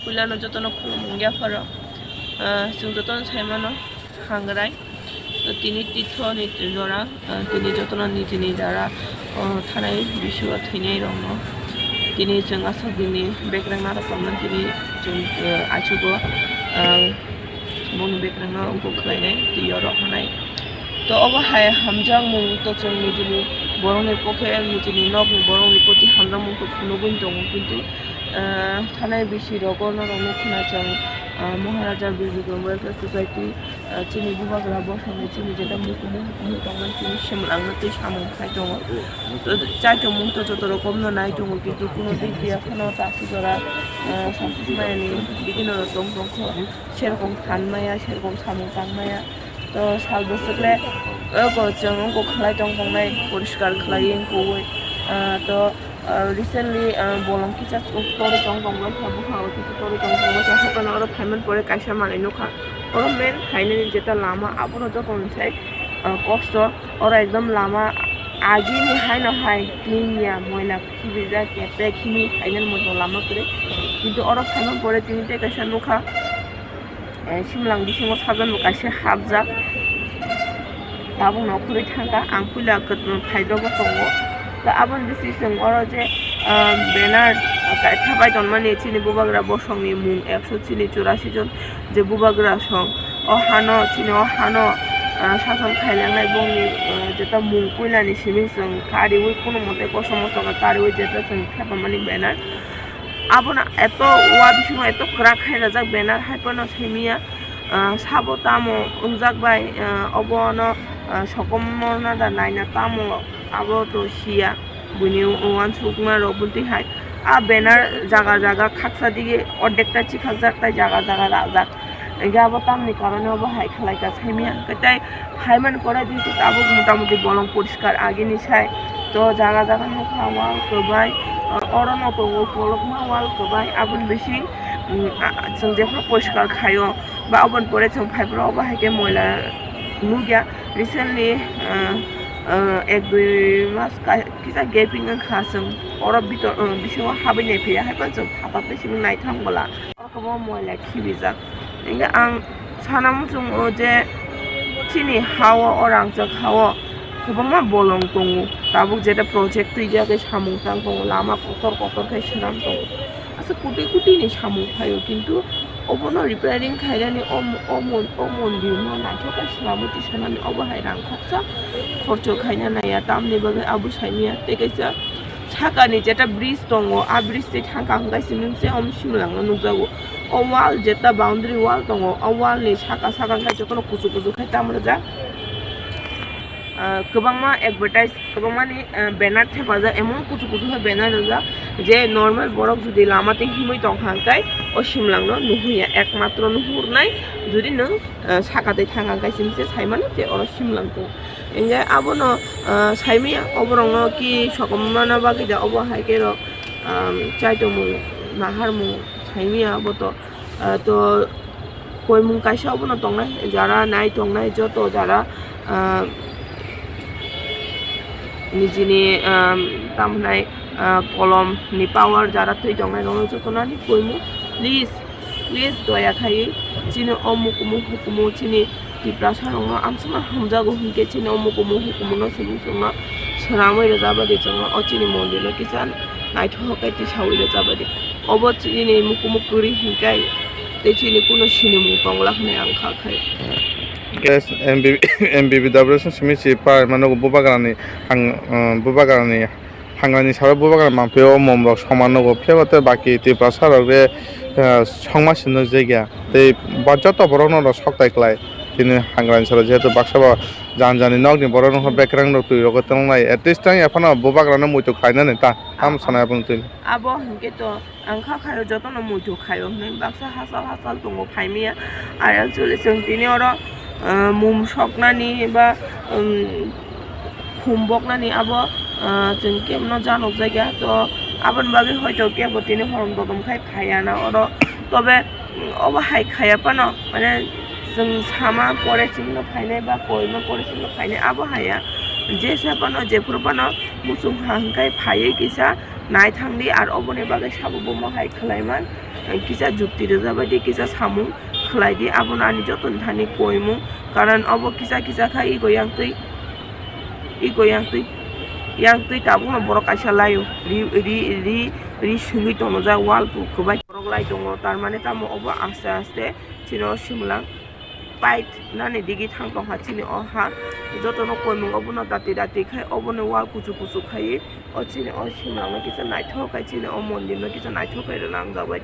Kulano jotono khulumungya pharo जों jotono saimano hangrai tini titho ni jora tini jotono nijini dara thanai biswa thinai rongno tini जों asabini bekrangna rokomna tini जों achugo moni bekrangna ungko khlainai tiyo rohanai to obo hai hamjang mung to जों nijini borongni pokhe nijini nok borongni poti hamjang mung ko phunugin dong kintu থানায় বেশি রগণর অনুক্ষণাচার মহারাজার বিরুদ্ধে welfare society চিনি বিভাগরা বসানো চিনি যেটা মুখমুখি তিনি সেমলাংতে সামন খাই দङ তো চাইটো মুক্ত যত রকম নাই দङ কিন্তু কোনো দিক দিয়ে এখনো তাসি জরা শাশুমায়ানি বিভিন্ন রকম দংখ সেরকম খানমায়া সেরকম সামন টানমায়া তো সাল বছরলে जों अंको खालाय दंफांनाय परिष्कार खालायो अंको तो recently bolong kita tori tong tong lo sabu khao kita tori tong tong lo sabu kana aro payment pore kaisa mane no kha oro main finally jeta lama abono jokon sai kosto oro ekdom lama agi ni hai na hai clean ya moila khibiza kepe khimi final moto lama kore kintu oro payment pore tini te kaisa no kha simlang bisingo sajan kaisa habja tabung no khuri thanga angpula phaido bo tongo তা আবার বেশি সংগ্রহ যে banner থাবাই তন্মানি চিনি বুবাগরা বসংনি মুং 184 জন যে বুবাগরা song অহানো চিনি অহানো শাসন খাইলাংনাই বংনি যেটা মুং কইলানি সিমি जों কারিউই কোনো মতে সমস্ত কারিউই যেটা जों থাবামানি ব্যানার আবনা এত ওয়া বিসং এত ক্রা খাইরা যাক ব্যানার হাইপনো সেমিয়া সাবো তামো উংজাকবাই অবনো সকমনা দা নাইনা তামো abo to sia buni owan sukma robunti hai a banner jaga jaga khaksa dige oddekta chikhak tai jaga jaga rajak gabo tamni karone obo hai khalai ka saimia katai haiman kora ditu abo motamuti bolong poriskar agini sai to jaga jaga no khawa kobai orono to polok ma wal kobai abun beshi जों जेखौ পরিষ্কার খাयो বা অবন পরে जों ফাইব্র obo hai ke moila nugia recently এক দুই মাস কিসা gaping খাসং অরব ভিতর বিশও হাবি নে ফিয়া হাইপান जों थापापे सिम नाय थांबला अरखबो मोयला खिबिजा इंगा आं सानाम जों जे चिनि हाव अरां जों हाव गोबां बलं दङ दाबो जेटा प्रजेक्ट तुइजाके सामुं तां दङ लामा कतर कतर खाय सराम दङ आसे कुटि कुटि नि सामुं फायो किन्तु अबनो रिपेयारिं खायरानि अमन बिनो नायथका सलामति सानानि अबहाय रां खरसा खर्च खायना नाया दामनि बागै आबु साइमिया तेगैसा साकानि जेटा ब्रिज दङ आ ब्रिज से थांगांगासिनो मोनसे हमसिमलांनो नुजागो अ वाल जेटा बाउन्डारि वाल दङ अ वालनि साका साकांखाय जखनो कुजु कुजु खाय दामरजा गोबांमा एडभार्टाइज गोबांमानि बेनार थेबाजा एमन कुजु कुजु बेनार रजा जे नर्माल बरक जुदि लामाते हिमै दंहांखाय अ सिमलांनो नुहुया एकमात्र नुहुरनाय जुदि नों साकाते थांगांगासिमसे साइमान जे अर सिमलांतो इंगा आबनो साइमिया अबरंनो कि सकमना बागै दा अबो हायकेरो चाइतोमु नाहारमु साइमिया अबतो तो कयमुं काइसा अबनो दंनाय जारा नाय दंनाय जत जारा निजिनि तामनाय कलम नि पावर जारा थै दंनाय रनो जतनानि कयमु please please daya khai chini omukumu hukumu chini tipra sarong amsama hamjago hunke chini omukumu hukumu no sung saramai rajabadi chang o chini mondir no kisan naithokai ti sawi rajabadi obo chini mukumukuri hinkai te chini kuno sinimu pangla hne angkha khai Guys, MBBW simichi par manogo bubagarani bubagarani hangani sara bubagar mampeo momrok somanogo phebate baki ti prasarogre songmasinno jegya tei bajoto borokno soktai klai tini hangrani sara jehetu baksaba janjani nokni borokno bekrang rok tui rogo tongnai at least tang ephano bubagarano muitu khainani ta am sana abung tui abo hinke to angkha khayo jotono muitu khayo hne baksa hasal tongo phaimia ara chule chung tini oro mum soknani ba humboknani abo जों केमनो जानक जायगा तो आबन बागे হয়তো কেবো তিনি হরম দদম খাই খায়া না ওর তবে অবা হাই খায়া পানো মানে जों সামা পরে চিংনো ফাইনাই বা কইনো পরে চিংনো ফাইনাই আবো হায়া যে সাপানো যে ফুরপানো মুসুম হাংকাই ফাইয়ে কিসা নাই থাংদি আর অবনে বাগে সাবো বম হাই খলাইমান কিসা যুক্তি রজাবাদি কিসা সামু খলাইদি আবন আনি যতন ধানি কইমু কারণ অব কিসা খাই ইগয়াং তুই yang tui tabung no borok kaisa layo ri sungui tono ja wall pu kubai borok lai tongo tar mane tamo obo aste chino simlang pait nani digi thang tong ha chini o ha joto no koimung obo no dati khai obo no wall kuchu khai o chini o simlang no kisa naithok kai chini o mondir no kisa naithok kai rang jabai